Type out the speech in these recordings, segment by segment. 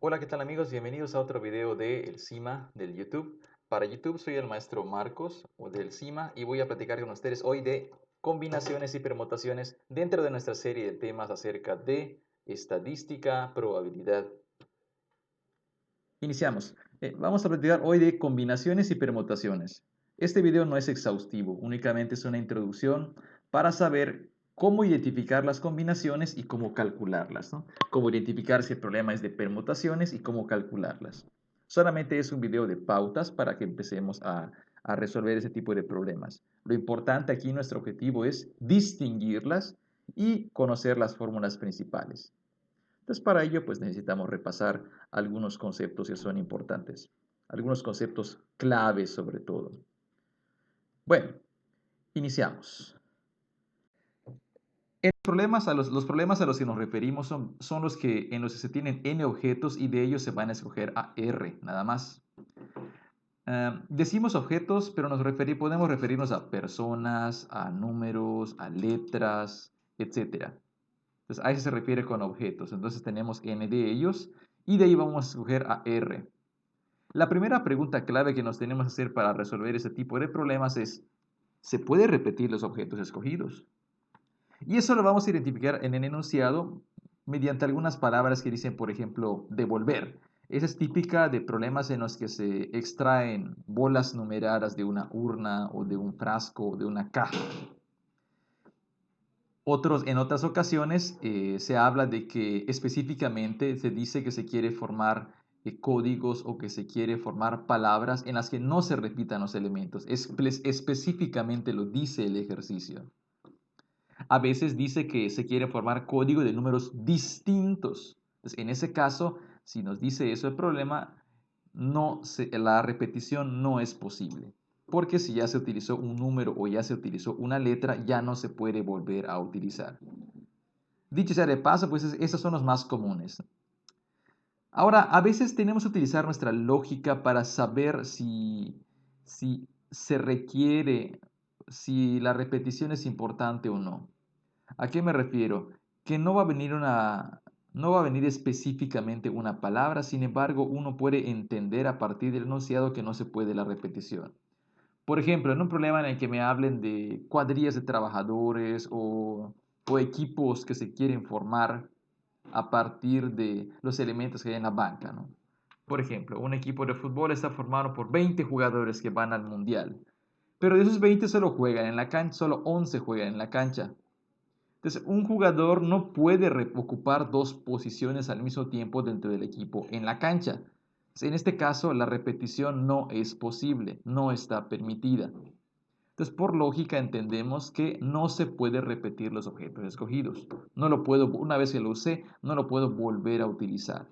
Hola, ¿qué tal amigos? Bienvenidos a otro video de El CIMA del YouTube. Para YouTube soy el maestro Marcos o del CIMA y voy a platicar con ustedes hoy de combinaciones y permutaciones dentro de nuestra serie de temas acerca de estadística, probabilidad. Iniciamos. Vamos a platicar hoy de combinaciones y permutaciones. Este video no es exhaustivo, únicamente es una introducción para saber cómo identificar las combinaciones y cómo calcularlas, ¿no? Cómo identificar si el problema es de permutaciones y cómo calcularlas. Solamente es un video de pautas para que empecemos a resolver ese tipo de problemas. Lo importante aquí, nuestro objetivo es distinguirlas y conocer las fórmulas principales. Entonces, para ello, pues necesitamos repasar algunos conceptos que son importantes, algunos conceptos claves sobre todo. Bueno, iniciamos. Los problemas a los que nos referimos son en los que se tienen n objetos y de ellos se van a escoger a r, nada más. Decimos objetos, pero podemos referirnos a personas, a números, a letras, etc. Entonces, a eso se refiere con objetos. Entonces tenemos n de ellos y de ahí vamos a escoger a r. La primera pregunta clave que nos tenemos que hacer para resolver ese tipo de problemas es, ¿se puede repetir los objetos escogidos? Y eso lo vamos a identificar en el enunciado mediante algunas palabras que dicen, por ejemplo, devolver. Esa es típica de problemas en los que se extraen bolas numeradas de una urna o de un frasco o de una caja. En otras ocasiones se habla de que específicamente se dice que se quiere formar códigos o que se quiere formar palabras en las que no se repitan los elementos. Específicamente lo dice el ejercicio. A veces dice que se quiere formar código de números distintos. Entonces, en ese caso, si nos dice eso el problema, la repetición no es posible. Porque si ya se utilizó un número o ya se utilizó una letra, ya no se puede volver a utilizar. Dicho sea de paso, pues esos son los más comunes. Ahora, a veces tenemos que utilizar nuestra lógica para saber si se requiere, si la repetición es importante o no. ¿A qué me refiero? Que no va a venir específicamente una palabra, sin embargo, uno puede entender a partir del enunciado que no se puede la repetición. Por ejemplo, en un problema en el que me hablen de cuadrillas de trabajadores o equipos que se quieren formar a partir de los elementos que hay en la banca, ¿no? Por ejemplo, un equipo de fútbol está formado por 20 jugadores que van al mundial, pero de esos 20 solo juegan en la cancha, solo 11 juegan en la cancha. Entonces, un jugador no puede ocupar dos posiciones al mismo tiempo dentro del equipo en la cancha. En este caso, la repetición no es posible, no está permitida. Entonces, por lógica entendemos que no se puede repetir los objetos escogidos. No lo puedo, una vez que lo usé, no lo puedo volver a utilizar.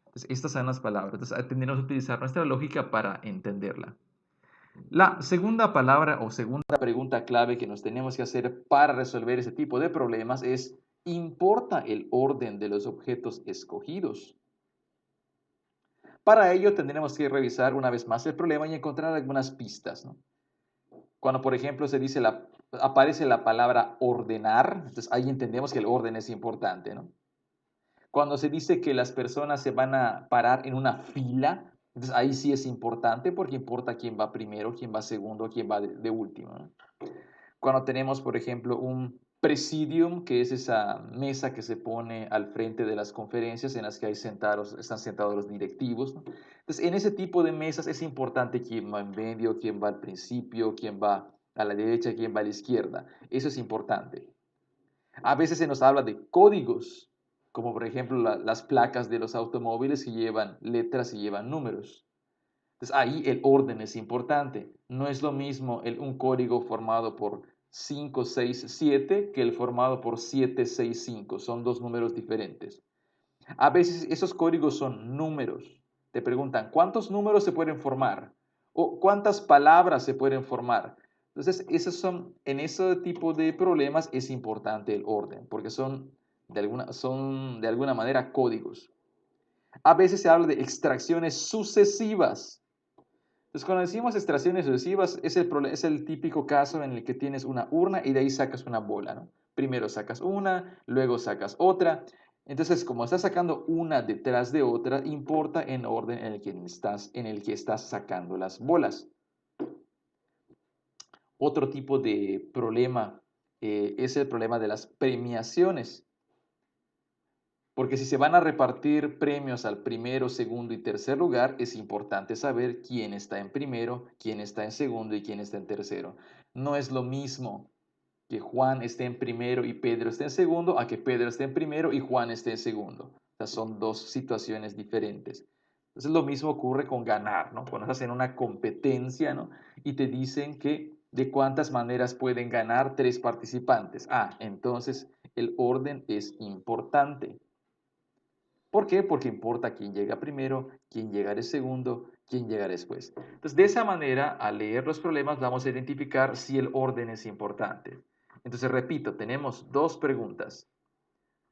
Entonces, estas son las palabras. Entonces, tendremos que utilizar nuestra lógica para entenderla. La segunda palabra o segunda pregunta clave que nos tenemos que hacer para resolver ese tipo de problemas es, ¿importa el orden de los objetos escogidos? Para ello tendremos que revisar una vez más el problema y encontrar algunas pistas, ¿no? Cuando, por ejemplo, aparece la palabra ordenar, entonces ahí entendemos que el orden es importante, ¿no? Cuando se dice que las personas se van a parar en una fila, entonces ahí sí es importante porque importa quién va primero, quién va segundo, quién va de último, ¿no? Cuando tenemos, por ejemplo, un presidium, que es esa mesa que se pone al frente de las conferencias en las que están sentados los directivos, ¿no? Entonces, en ese tipo de mesas es importante quién va en medio, quién va al principio, quién va a la derecha, quién va a la izquierda. Eso es importante. A veces se nos habla de códigos, como por ejemplo las placas de los automóviles que llevan letras y llevan números. Entonces ahí el orden es importante. No es lo mismo un código formado por 567 que el formado por 765. Son dos números diferentes. A veces esos códigos son números. Te preguntan, ¿cuántos números se pueden formar? ¿O cuántas palabras se pueden formar? Entonces, en ese tipo de problemas es importante el orden, porque son de alguna manera códigos. A veces se habla de extracciones sucesivas. Entonces, cuando decimos extracciones sucesivas, es el típico caso en el que tienes una urna y de ahí sacas una bola, ¿no? Primero sacas una, luego sacas otra. Entonces, como estás sacando una detrás de otra, importa en orden en el que estás sacando las bolas. Otro tipo de problema es el problema de las premiaciones. Porque si se van a repartir premios al primero, segundo y tercer lugar, es importante saber quién está en primero, quién está en segundo y quién está en tercero. No es lo mismo que Juan esté en primero y Pedro esté en segundo, a que Pedro esté en primero y Juan esté en segundo. O sea, son dos situaciones diferentes. Entonces lo mismo ocurre con ganar, ¿no? Cuando estás en una competencia, ¿no? Y te dicen que de cuántas maneras pueden ganar tres participantes. Ah, entonces el orden es importante. ¿Por qué? Porque importa quién llega primero, quién llega de segundo, quién llega después. Entonces, de esa manera, al leer los problemas, vamos a identificar si el orden es importante. Entonces, repito, tenemos dos preguntas.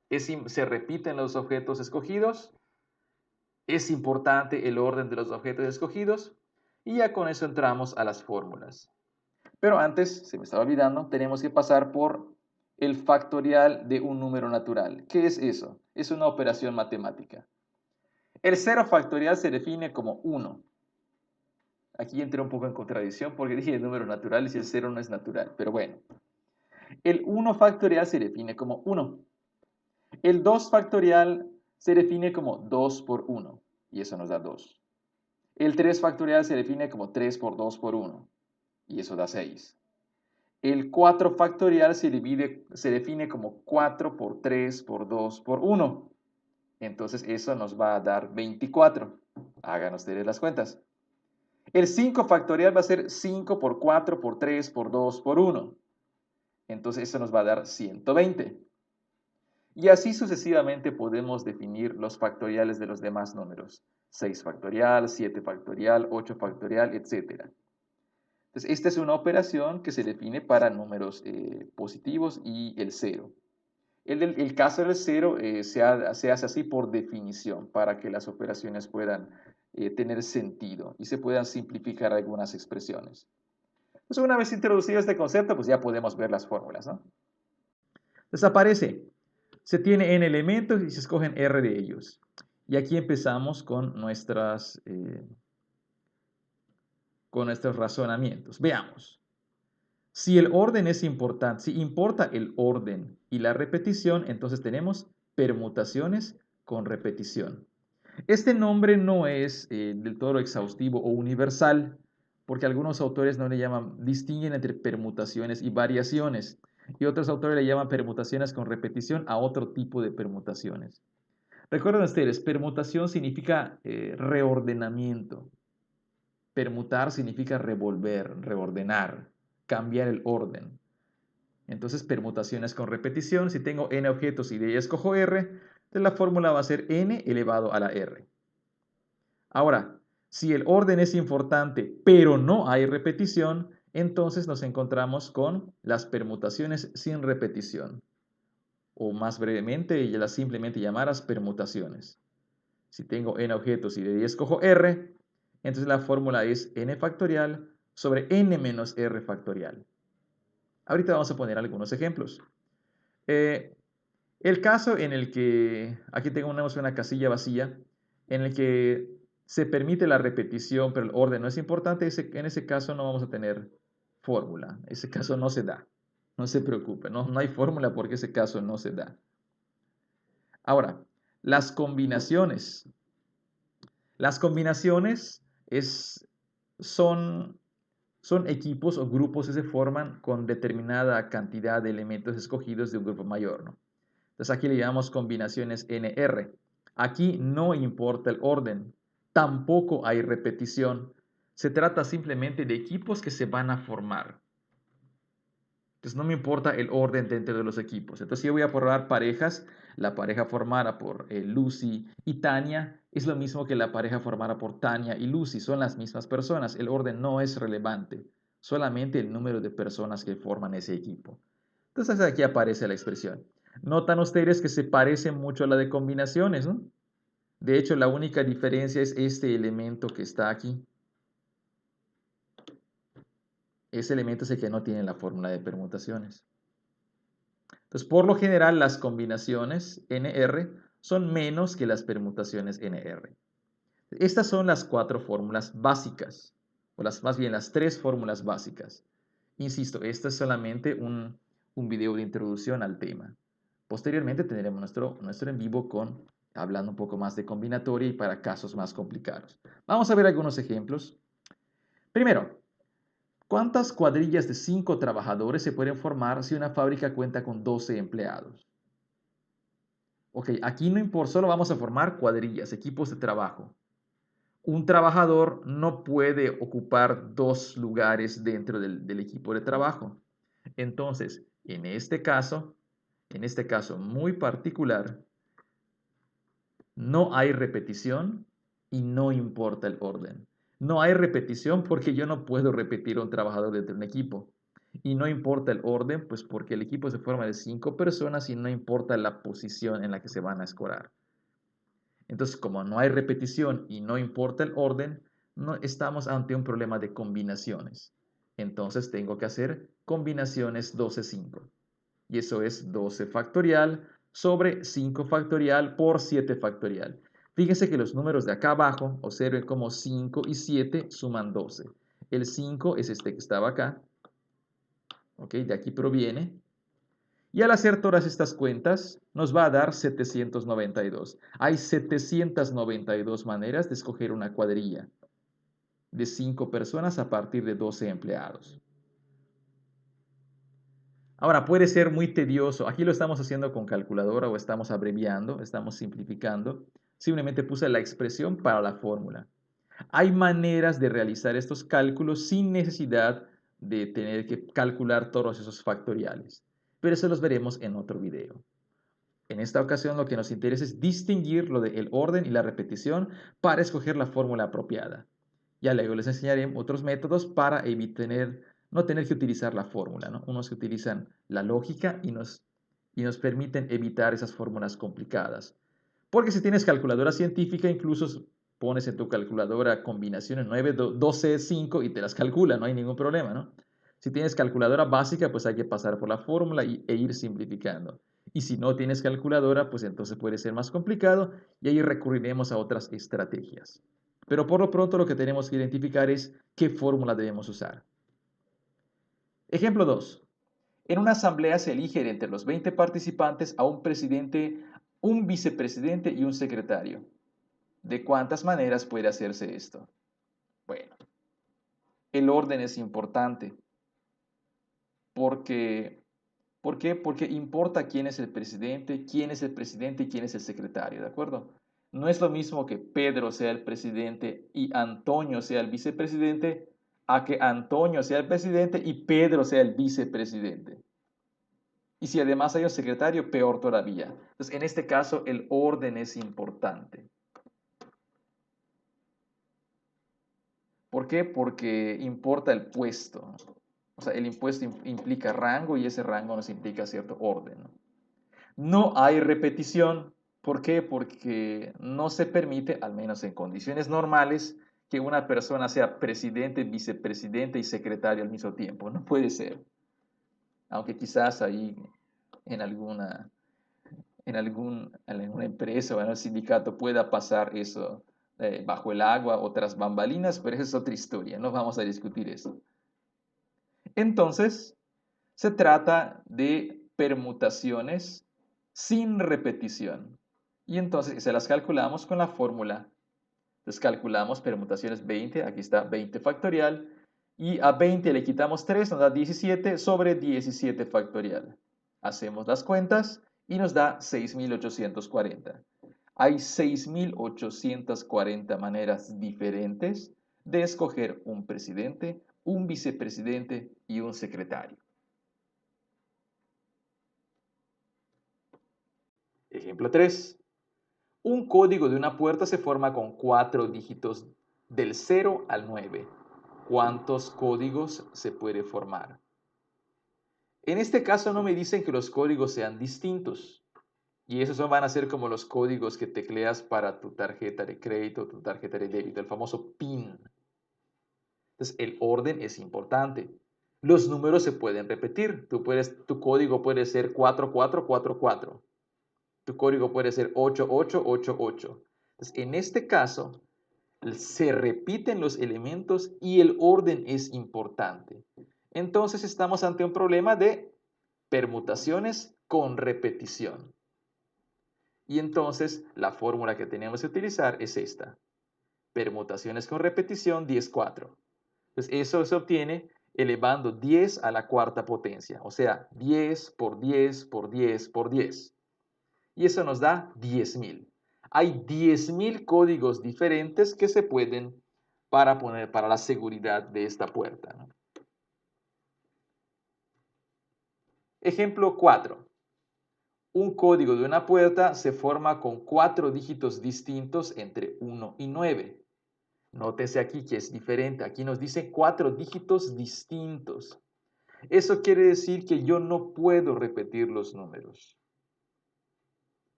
¿Se repiten los objetos escogidos? ¿Es importante el orden de los objetos escogidos? Y ya con eso entramos a las fórmulas. Pero antes, se me estaba olvidando, tenemos que pasar por el factorial de un número natural. ¿Qué es eso? Es una operación matemática. El 0 factorial se define como 1. Aquí entré un poco en contradicción porque dije números naturales y el 0 no es natural, pero bueno. El 1 factorial se define como 1. El 2 factorial se define como 2 por 1 y eso nos da 2. El 3 factorial se define como 3 por 2 por 1 y eso da 6. El 4 factorial se define como 4 por 3 por 2 por 1. Entonces eso nos va a dar 24. Hagan ustedes las cuentas. El 5 factorial va a ser 5 por 4 por 3 por 2 por 1. Entonces eso nos va a dar 120. Y así sucesivamente podemos definir los factoriales de los demás números. 6 factorial, 7 factorial, 8 factorial, etc. Entonces esta es una operación que se define para números positivos y el 0. El caso del 0 se hace así por definición para que las operaciones puedan tener sentido y se puedan simplificar algunas expresiones. Entonces, una vez introducido este concepto, pues ya podemos ver las fórmulas, ¿no? Desaparece. Se tiene n elementos y se escogen r de ellos. Y aquí empezamos con nuestros razonamientos. Veamos. Si el orden es importante, si importa el orden y la repetición, entonces tenemos permutaciones con repetición. Este nombre no es del todo exhaustivo o universal, porque algunos autores no le llaman, distinguen entre permutaciones y variaciones, y otros autores le llaman permutaciones con repetición a otro tipo de permutaciones. Recuerden ustedes, permutación significa reordenamiento. Permutar significa revolver, reordenar, cambiar el orden. Entonces, permutaciones con repetición, si tengo n objetos y de ellas escojo r, entonces la fórmula va a ser n elevado a la r. Ahora, si el orden es importante, pero no hay repetición, entonces nos encontramos con las permutaciones sin repetición. O más brevemente, las simplemente llamadas permutaciones. Si tengo n objetos y de ahí escojo r, entonces la fórmula es n factorial sobre n menos r factorial. Ahorita vamos a poner algunos ejemplos. El caso en el que, aquí tenemos una casilla vacía, en el que se permite la repetición, pero el orden no es importante, en ese caso no vamos a tener fórmula. Ese caso no se da. No se preocupe, no hay fórmula porque ese caso no se da. Ahora, las combinaciones. Las combinaciones son equipos o grupos que se forman con determinada cantidad de elementos escogidos de un grupo mayor, ¿no? Entonces aquí le llamamos combinaciones NR. Aquí no importa el orden, tampoco hay repetición. Se trata simplemente de equipos que se van a formar. Entonces no me importa el orden dentro de los equipos. Entonces si yo voy a formar parejas, la pareja formada por Lucy y Tania es lo mismo que la pareja formada por Tania y Lucy. Son las mismas personas. El orden no es relevante. Solamente el número de personas que forman ese equipo. Entonces aquí aparece la expresión. Notan ustedes que se parece mucho a la de combinaciones, ¿no? De hecho, la única diferencia es este elemento que está aquí. Ese elemento es el que no tiene la fórmula de permutaciones. Entonces, por lo general, las combinaciones NR son menos que las permutaciones NR. Estas son las 4 fórmulas básicas, o más bien las 3 fórmulas básicas. Insisto, este es solamente un video de introducción al tema. Posteriormente tendremos nuestro en vivo hablando un poco más de combinatoria y para casos más complicados. Vamos a ver algunos ejemplos. Primero, ¿cuántas cuadrillas de 5 trabajadores se pueden formar si una fábrica cuenta con 12 empleados? Ok, aquí no importa, solo vamos a formar cuadrillas, equipos de trabajo. Un trabajador no puede ocupar 2 lugares dentro del equipo de trabajo. Entonces, en este caso muy particular, no hay repetición y no importa el orden. No hay repetición porque yo no puedo repetir a un trabajador dentro de un equipo. Y no importa el orden, pues porque el equipo se forma de 5 personas y no importa la posición en la que se van a escorar. Entonces, como no hay repetición y no importa el orden, no estamos ante un problema de combinaciones. Entonces tengo que hacer combinaciones 12-5. Y eso es 12 factorial sobre 5 factorial por 7 factorial. Fíjense que los números de acá abajo observen como 5 y 7 suman 12. El 5 es este que estaba acá. ¿Ok? De aquí proviene. Y al hacer todas estas cuentas, nos va a dar 792. Hay 792 maneras de escoger una cuadrilla de 5 personas a partir de 12 empleados. Ahora, puede ser muy tedioso. Aquí lo estamos haciendo con calculadora o estamos abreviando, estamos simplificando. Simplemente puse la expresión para la fórmula. Hay maneras de realizar estos cálculos sin necesidad de tener que calcular todos esos factoriales, pero eso los veremos en otro video. En esta ocasión lo que nos interesa es distinguir lo del orden y la repetición para escoger la fórmula apropiada. Ya luego les enseñaré otros métodos para no tener que utilizar la fórmula, ¿no? Unos que utilizan la lógica y nos permiten evitar esas fórmulas complicadas. Porque si tienes calculadora científica, incluso pones en tu calculadora combinaciones 9, 12, 5 y te las calcula, no hay ningún problema, ¿no? Si tienes calculadora básica, pues hay que pasar por la fórmula e ir simplificando. Y si no tienes calculadora, pues entonces puede ser más complicado y ahí recurriremos a otras estrategias. Pero por lo pronto lo que tenemos que identificar es qué fórmula debemos usar. Ejemplo 2. En una asamblea se elige entre los 20 participantes a un presidente, un vicepresidente y un secretario. ¿De cuántas maneras puede hacerse esto? Bueno, el orden es importante porque ¿por qué? Porque importa quién es el presidente y quién es el secretario, ¿de acuerdo? No es lo mismo que Pedro sea el presidente y Antonio sea el vicepresidente, a que Antonio sea el presidente y Pedro sea el vicepresidente. Y si además hay un secretario, peor todavía. Entonces, en este caso, el orden es importante. ¿Por qué? Porque importa el puesto. O sea, el impuesto implica rango y ese rango nos implica cierto orden. No hay repetición. ¿Por qué? Porque no se permite, al menos en condiciones normales, que una persona sea presidente, vicepresidente y secretario al mismo tiempo. No puede ser. Aunque quizás ahí en alguna en alguna empresa o en el sindicato pueda pasar eso bajo el agua, otras bambalinas, pero esa es otra historia, no vamos a discutir eso. Entonces, se trata de permutaciones sin repetición. Y entonces se las calculamos con la fórmula. Entonces calculamos permutaciones 20, aquí está 20 factorial, y a 20 le quitamos 3, nos da 17 sobre 17 factorial. Hacemos las cuentas y nos da 6.840. Hay 6.840 maneras diferentes de escoger un presidente, un vicepresidente y un secretario. Ejemplo 3. Un código de una puerta se forma con 4 dígitos del 0 al 9. ¿Cuántos códigos se puede formar? En este caso no me dicen que los códigos sean distintos. Y esos van a ser como los códigos que tecleas para tu tarjeta de crédito, tu tarjeta de débito, el famoso PIN. Entonces, el orden es importante. Los números se pueden repetir. Tu código puede ser 4444. Tu código puede ser 8888. Entonces, en este caso, se repiten los elementos y el orden es importante. Entonces, estamos ante un problema de permutaciones con repetición. Y entonces, la fórmula que tenemos que utilizar es esta. Permutaciones con repetición 10,4. Pues eso se obtiene elevando 10 a la cuarta potencia, o sea, 10 por 10 por 10 por 10. Y eso nos da 10.000. Hay 10.000 códigos diferentes que se pueden poner para la seguridad de esta puerta, ¿no? Ejemplo 4. Un código de una puerta se forma con 4 dígitos distintos entre 1 y 9. Nótese aquí que es diferente. Aquí nos dice 4 dígitos distintos. Eso quiere decir que yo no puedo repetir los números.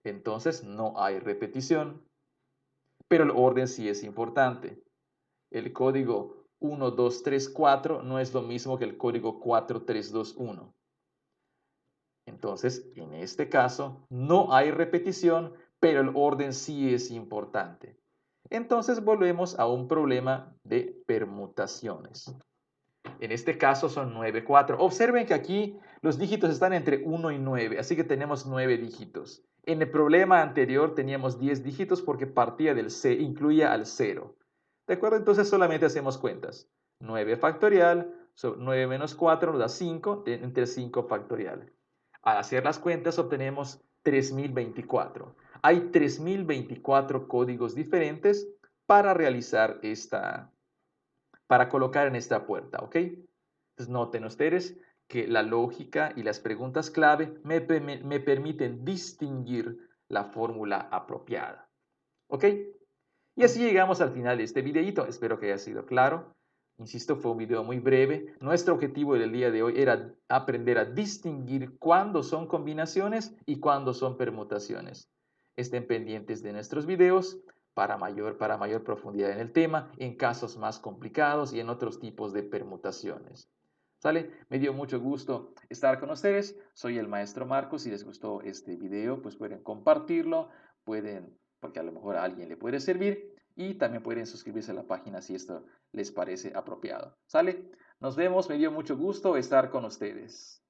Entonces no hay repetición. Pero el orden sí es importante. El código 1, 2, 3, 4 no es lo mismo que el código 4, 3, 2, 1. Entonces, en este caso, no hay repetición, pero el orden sí es importante. Entonces volvemos a un problema de permutaciones. En este caso son 9, 4. Observen que aquí los dígitos están entre 1 y 9, así que tenemos 9 dígitos. En el problema anterior teníamos 10 dígitos porque partía del C, incluía al 0. ¿De acuerdo? Entonces solamente hacemos cuentas. 9 factorial, 9 menos 4 nos da 5, entre 5 factorial. Al hacer las cuentas obtenemos 3024. Hay 3024 códigos diferentes para realizar para colocar en esta puerta, ¿ok? Entonces noten ustedes que la lógica y las preguntas clave me permiten distinguir la fórmula apropiada, ¿ok? Y así llegamos al final de este videito. Espero que haya sido claro. Insisto, fue un video muy breve. Nuestro objetivo del día de hoy era aprender a distinguir cuándo son combinaciones y cuándo son permutaciones. Estén pendientes de nuestros videos para mayor profundidad en el tema, en casos más complicados y en otros tipos de permutaciones. ¿Sale? Me dio mucho gusto estar con ustedes. Soy el maestro Marcos. Si les gustó este video, pues pueden compartirlo, porque a lo mejor a alguien le puede servir, y también pueden suscribirse a la página si esto les parece apropiado. ¿Sale? Nos vemos. Me dio mucho gusto estar con ustedes.